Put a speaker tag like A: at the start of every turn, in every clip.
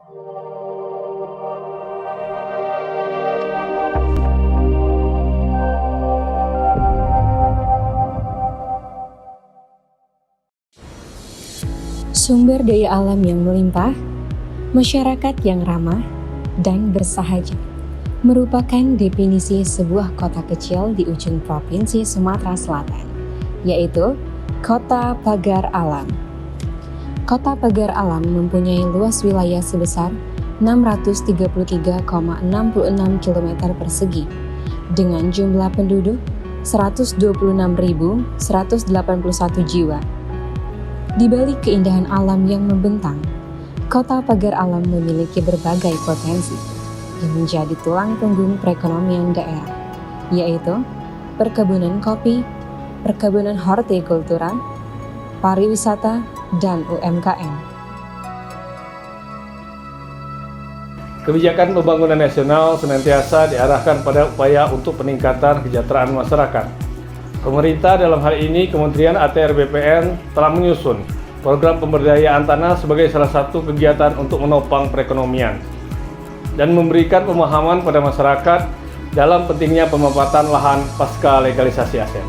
A: Sumber daya alam yang melimpah, masyarakat yang ramah, dan bersahaja merupakan definisi sebuah kota kecil di ujung Provinsi Sumatera Selatan, yaitu Kota Pagar Alam. Kota Pagar Alam mempunyai luas wilayah sebesar 633,66 km persegi dengan jumlah penduduk 126.181 jiwa. Di balik keindahan alam yang membentang, Kota Pagar Alam memiliki berbagai potensi yang menjadi tulang punggung perekonomian daerah, yaitu perkebunan kopi, perkebunan hortikultura, pariwisata, dan UMKM.
B: Kebijakan pembangunan nasional senantiasa diarahkan pada upaya untuk peningkatan kesejahteraan masyarakat. Pemerintah dalam hal ini Kementerian ATR BPN telah menyusun program pemberdayaan tanah sebagai salah satu kegiatan untuk menopang perekonomian dan memberikan pemahaman pada masyarakat dalam pentingnya pemanfaatan lahan pasca legalisasi aset.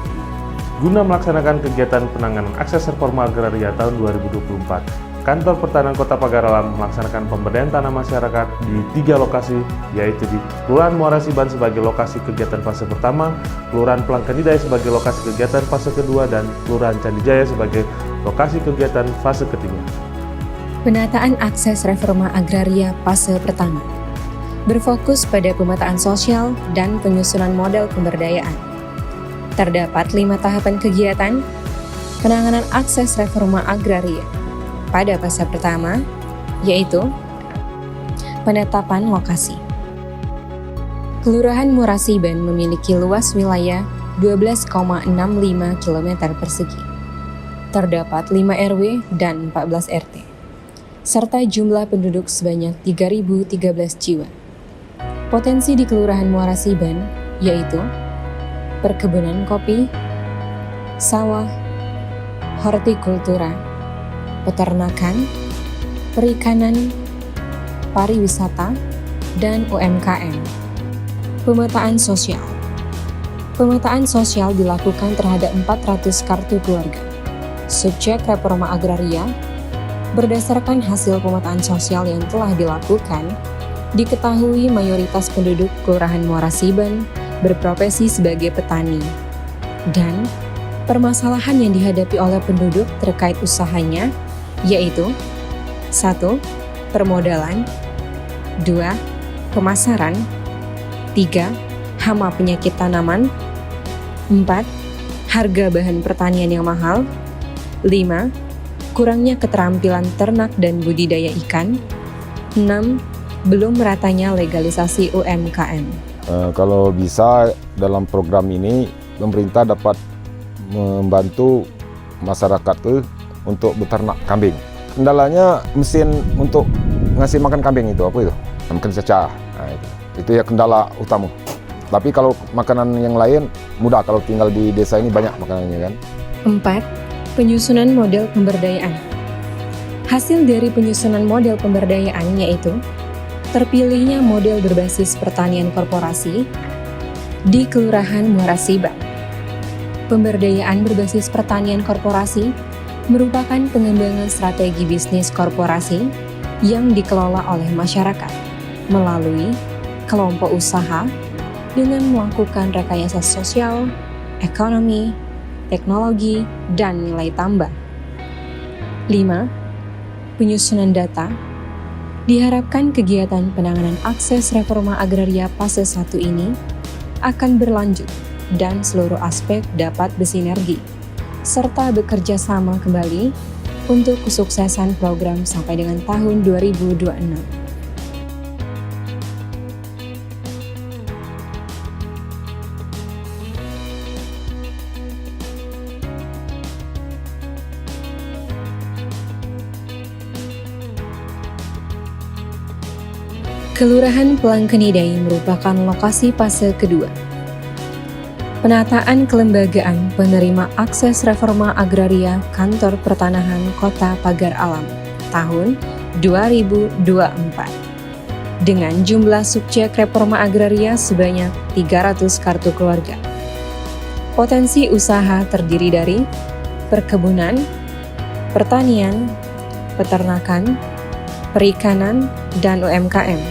C: Guna melaksanakan kegiatan penanganan akses reforma agraria tahun 2024, Kantor Pertanian Kota Pagar Alam melaksanakan pemberdayaan tanah masyarakat di 3 lokasi, yaitu di Kelurahan Muara Siban sebagai lokasi kegiatan fase pertama, Kelurahan Pelangkanidai sebagai lokasi kegiatan fase kedua, dan Kelurahan Candijaya sebagai lokasi kegiatan fase ketiga.
A: Penataan akses reforma agraria fase pertama berfokus pada pemetaan sosial dan penyusunan model pemberdayaan. Terdapat 5 tahapan kegiatan penanganan akses reforma agraria pada fase pertama, yaitu penetapan lokasi. Kelurahan Muara Siban memiliki luas wilayah 12,65 km persegi. Terdapat 5 RW dan 14 RT, serta jumlah penduduk sebanyak 3.013 jiwa. Potensi di Kelurahan Muara Siban yaitu perkebunan kopi, sawah, hortikultura, peternakan, perikanan, pariwisata, dan UMKM. Pemetaan sosial. Pemetaan sosial dilakukan terhadap 400 kartu keluarga. Subjek reforma agraria, berdasarkan hasil pemetaan sosial yang telah dilakukan, diketahui mayoritas penduduk Kelurahan Muara Siban berprofesi sebagai petani, dan permasalahan yang dihadapi oleh penduduk terkait usahanya yaitu 1. Permodalan, 2. Pemasaran, 3. Hama penyakit tanaman, 4. Harga bahan pertanian yang mahal, 5. Kurangnya keterampilan ternak dan budidaya ikan, 6. Belum meratanya legalisasi UMKM.
D: Kalau bisa dalam program ini pemerintah dapat membantu masyarakat untuk beternak kambing. Kendalanya mesin untuk ngasih makan kambing itu apa itu? Mungkin caca. Nah, itu ya kendala utama. Tapi kalau makanan yang lain mudah, kalau tinggal di desa ini banyak makanannya kan.
A: 4. Penyusunan model pemberdayaan. Hasil dari penyusunan model pemberdayaan yaitu terpilihnya model berbasis pertanian korporasi di Kelurahan Muara Siban. Pemberdayaan berbasis pertanian korporasi merupakan pengembangan strategi bisnis korporasi yang dikelola oleh masyarakat melalui kelompok usaha dengan melakukan rekayasa sosial, ekonomi, teknologi, dan nilai tambah. 5. Penyusunan data. Diharapkan kegiatan penanganan akses reforma agraria fase 1 ini akan berlanjut dan seluruh aspek dapat bersinergi, serta bekerja sama kembali untuk kesuksesan program sampai dengan tahun 2026. Kelurahan Pelangkanidai merupakan lokasi fase kedua. Penataan kelembagaan penerima akses reforma agraria Kantor Pertanahan Kota Pagar Alam tahun 2024 dengan jumlah subjek reforma agraria sebanyak 300 kartu keluarga. Potensi usaha terdiri dari perkebunan, pertanian, peternakan, perikanan, dan UMKM.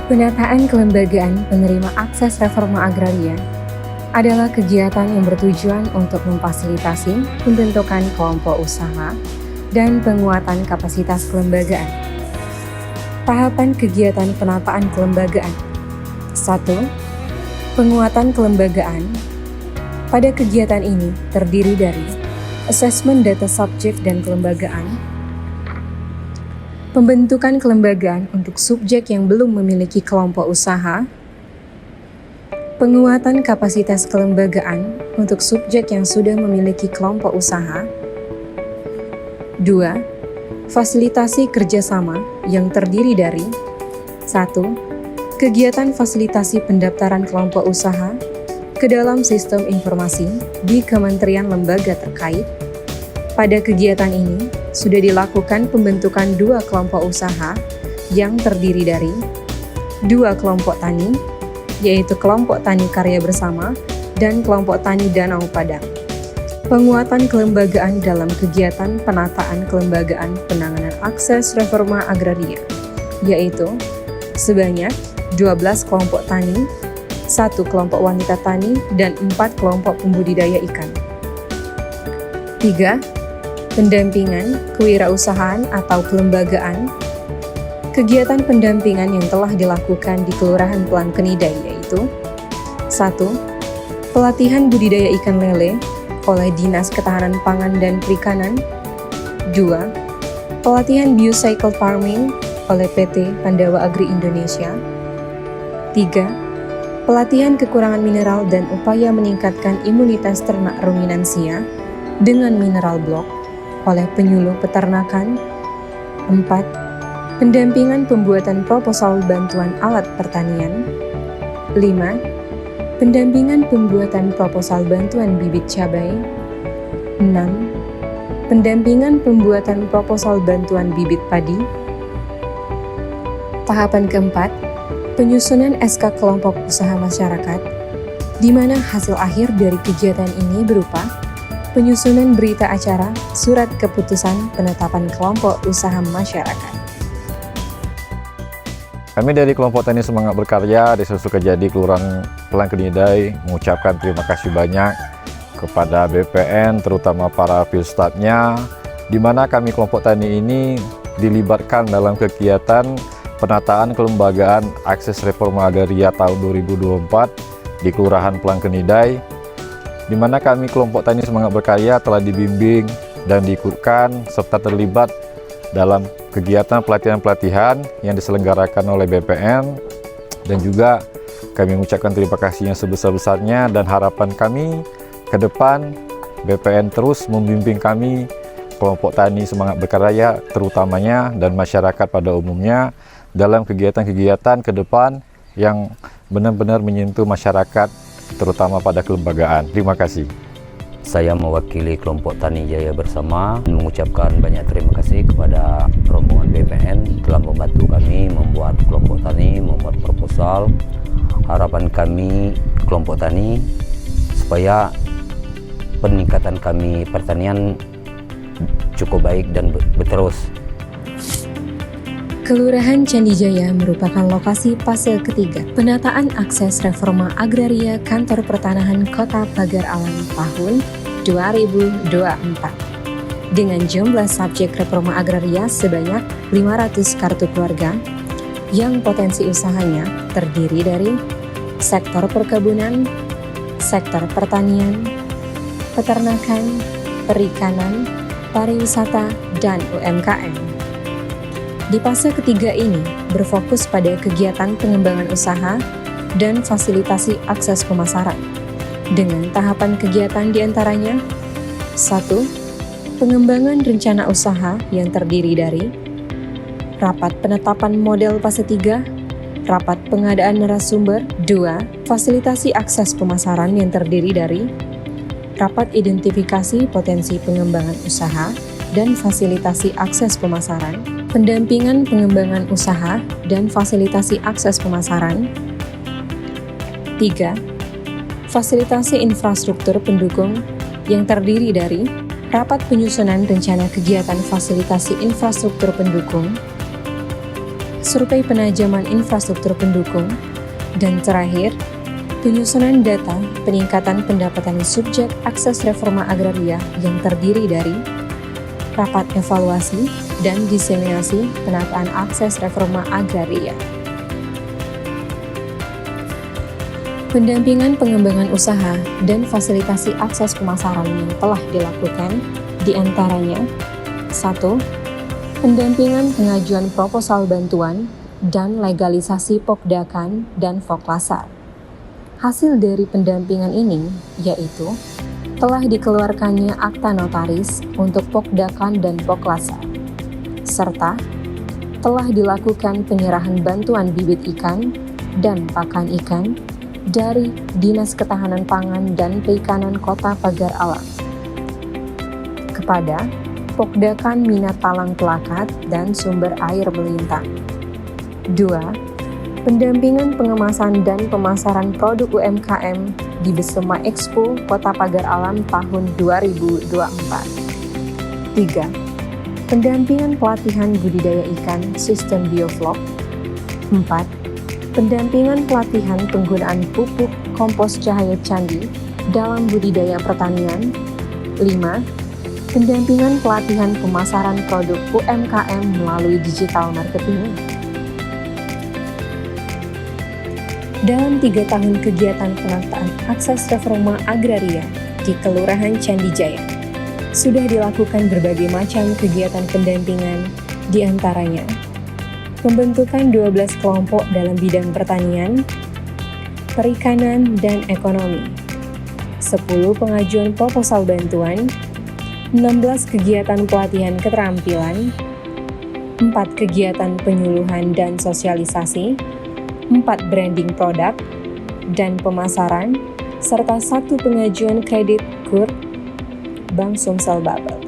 A: Penataan kelembagaan penerima akses reforma agraria adalah kegiatan yang bertujuan untuk memfasilitasi pembentukan kelompok usaha dan penguatan kapasitas kelembagaan. Tahapan kegiatan penataan kelembagaan. 1. Penguatan kelembagaan. Pada kegiatan ini terdiri dari asesmen data subjek dan kelembagaan, pembentukan kelembagaan untuk subjek yang belum memiliki kelompok usaha, penguatan kapasitas kelembagaan untuk subjek yang sudah memiliki kelompok usaha. 2. Fasilitasi kerjasama yang terdiri dari 1. Kegiatan fasilitasi pendaftaran kelompok usaha ke dalam sistem informasi di kementerian lembaga terkait. Pada kegiatan ini, sudah dilakukan pembentukan 2 kelompok usaha yang terdiri dari 2 kelompok tani, yaitu kelompok tani karya bersama dan kelompok tani Danau Padang. Penguatan kelembagaan dalam kegiatan penataan kelembagaan penanganan akses reforma agraria, yaitu sebanyak 12 kelompok tani, 1 kelompok wanita tani, dan 4 kelompok pembudidaya ikan. 3. Pendampingan kewirausahaan atau kelembagaan. Kegiatan pendampingan yang telah dilakukan di Kelurahan Pelangkenidai yaitu 1. Pelatihan budidaya ikan lele oleh Dinas Ketahanan Pangan dan Perikanan. 2. Pelatihan biocycle farming oleh PT Pandawa Agri Indonesia. 3. Pelatihan kekurangan mineral dan upaya meningkatkan imunitas ternak ruminansia dengan mineral blok oleh penyuluh peternakan. 4. Pendampingan pembuatan proposal bantuan alat pertanian. 5. Pendampingan pembuatan proposal bantuan bibit cabai. 6. Pendampingan pembuatan proposal bantuan bibit padi. Tahapan keempat, penyusunan SK kelompok usaha masyarakat, di mana hasil akhir dari kegiatan ini berupa penyusunan berita acara surat keputusan penetapan kelompok usaha masyarakat.
E: Kami dari kelompok Tani Semangat Berkarya Desa Sukajadi Kelurahan Pelangkenidai mengucapkan terima kasih banyak kepada BPN, terutama para field staff-nya, di mana kami kelompok tani ini dilibatkan dalam kegiatan penataan kelembagaan akses reforma agraria tahun 2024 di Kelurahan Pelangkenidai, di mana kami kelompok Tani Semangat Berkarya telah dibimbing dan diikutkan serta terlibat dalam kegiatan pelatihan-pelatihan yang diselenggarakan oleh BPN, dan juga kami mengucapkan terima kasih yang sebesar-besarnya dan harapan kami ke depan BPN terus membimbing kami kelompok Tani Semangat Berkarya terutamanya dan masyarakat pada umumnya dalam kegiatan-kegiatan ke depan yang benar-benar menyentuh masyarakat terutama pada kelembagaan. Terima kasih.
F: Saya mewakili kelompok Tani Jaya Bersama mengucapkan banyak terima kasih kepada rombongan BPN telah membantu kami membuat kelompok tani, membuat proposal. Harapan kami kelompok tani supaya peningkatan kami pertanian cukup baik dan berterus.
A: Kelurahan Candijaya merupakan lokasi fase ketiga penataan akses reforma agraria Kantor Pertanahan Kota Pagar Alam tahun 2024 dengan jumlah subjek reforma agraria sebanyak 500 kartu keluarga yang potensi usahanya terdiri dari sektor perkebunan, sektor pertanian, peternakan, perikanan, pariwisata, dan UMKM. Di fase ketiga ini berfokus pada kegiatan pengembangan usaha dan fasilitasi akses pemasaran dengan tahapan kegiatan diantaranya 1. Pengembangan rencana usaha yang terdiri dari rapat penetapan model fase 3, rapat pengadaan narasumber. 2. Fasilitasi akses pemasaran yang terdiri dari rapat identifikasi potensi pengembangan usaha dan fasilitasi akses pemasaran, pendampingan pengembangan usaha dan fasilitasi akses pemasaran. 3. Fasilitasi infrastruktur pendukung yang terdiri dari rapat penyusunan rencana kegiatan fasilitasi infrastruktur pendukung, survei penajaman infrastruktur pendukung, dan terakhir, penyusunan data peningkatan pendapatan subjek akses reforma agraria yang terdiri dari rapat evaluasi dan diseminasi penataan akses reforma agraria. Pendampingan pengembangan usaha dan fasilitasi akses pemasaran yang telah dilakukan diantaranya 1. Pendampingan pengajuan proposal bantuan dan legalisasi Pokdakan dan Foklasar. Hasil dari pendampingan ini yaitu telah dikeluarkannya akta notaris untuk Pokdakan dan Foklasar, serta telah dilakukan penyerahan bantuan bibit ikan dan pakan ikan dari Dinas Ketahanan Pangan dan Perikanan Kota Pagar Alam kepada Pokdakan Minat Talang Pelakat dan Sumber Air Melintang. 2. Pendampingan pengemasan dan pemasaran produk UMKM di Besema Expo Kota Pagar Alam tahun 2024. 3. Pendampingan pelatihan budidaya ikan sistem bioflok. 4. Pendampingan pelatihan penggunaan pupuk kompos cahaya candi dalam budidaya pertanian. 5. Pendampingan pelatihan pemasaran produk UMKM melalui digital marketing. Dalam 3 tahun kegiatan penataan akses reforma agraria di Kelurahan Candi Jaya, sudah dilakukan berbagai macam kegiatan pendampingan, diantaranya pembentukan 12 kelompok dalam bidang pertanian, perikanan, dan ekonomi, 10 pengajuan proposal bantuan, 16 kegiatan pelatihan keterampilan, 4 kegiatan penyuluhan dan sosialisasi, 4 branding produk dan pemasaran, serta 1 pengajuan kredit KUR Bank Sumsel Babel.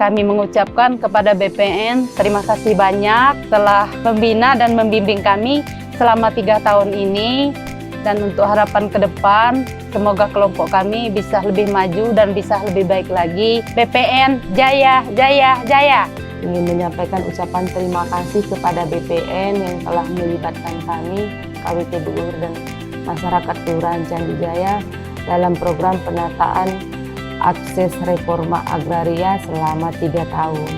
G: Kami mengucapkan kepada BPN terima kasih banyak telah membina dan membimbing kami selama 3 tahun ini, dan untuk harapan ke depan semoga kelompok kami bisa lebih maju dan bisa lebih baik lagi. BPN Jaya Jaya Jaya.
H: Ingin menyampaikan ucapan terima kasih kepada BPN yang telah melibatkan kami, KWT Begur dan masyarakat Kelurahan Candi Jaya dalam program penataan akses reforma agraria selama 3 tahun.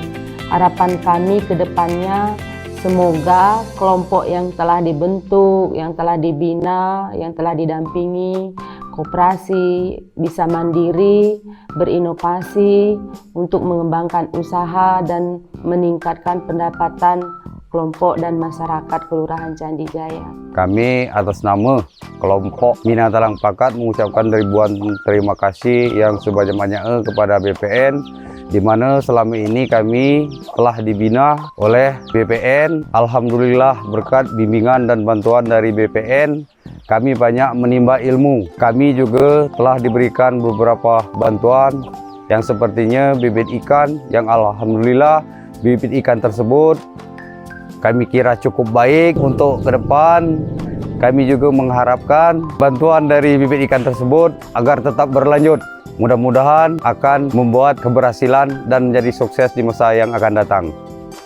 H: Harapan kami ke depannya semoga kelompok yang telah dibentuk, yang telah dibina, yang telah didampingi, koperasi bisa mandiri, berinovasi untuk mengembangkan usaha dan meningkatkan pendapatan kelompok dan masyarakat Kelurahan Candi Jaya.
I: Kami atas nama kelompok Minat Talang Pelakat mengucapkan ribuan terima kasih yang sebanyak-banyaknya kepada BPN, di mana selama ini kami telah dibina oleh BPN. Alhamdulillah berkat bimbingan dan bantuan dari BPN, kami banyak menimba ilmu. Kami juga telah diberikan beberapa bantuan yang sepertinya bibit ikan, yang alhamdulillah bibit ikan tersebut kami kira cukup baik untuk ke depan. Kami juga mengharapkan bantuan dari bibit ikan tersebut agar tetap berlanjut. Mudah-mudahan akan membuat keberhasilan dan menjadi sukses di masa yang akan datang.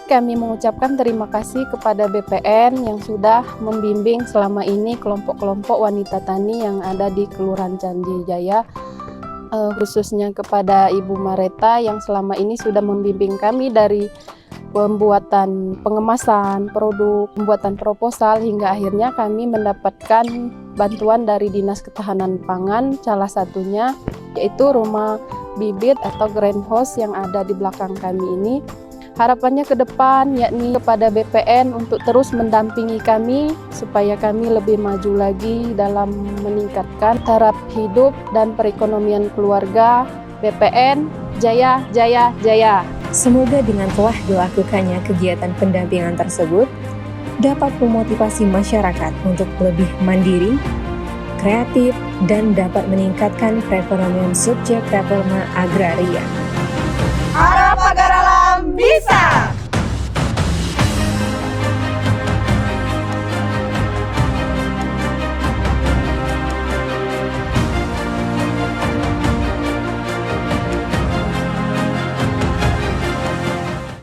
G: Kami mengucapkan terima kasih kepada BPN yang sudah membimbing selama ini kelompok-kelompok wanita tani yang ada di Kelurahan Candi Jaya, khususnya kepada Ibu Mareta yang selama ini sudah membimbing kami dari pembuatan pengemasan produk, pembuatan proposal, hingga akhirnya kami mendapatkan bantuan dari Dinas Ketahanan Pangan, salah satunya yaitu rumah bibit atau greenhouse yang ada di belakang kami ini. Harapannya ke depan yakni kepada BPN untuk terus mendampingi kami supaya kami lebih maju lagi dalam meningkatkan taraf hidup dan perekonomian keluarga. BPN Jaya Jaya Jaya.
A: Semoga dengan telah dilakukannya kegiatan pendampingan tersebut dapat memotivasi masyarakat untuk lebih mandiri, kreatif, dan dapat meningkatkan perekonomian subjek reforma agraria.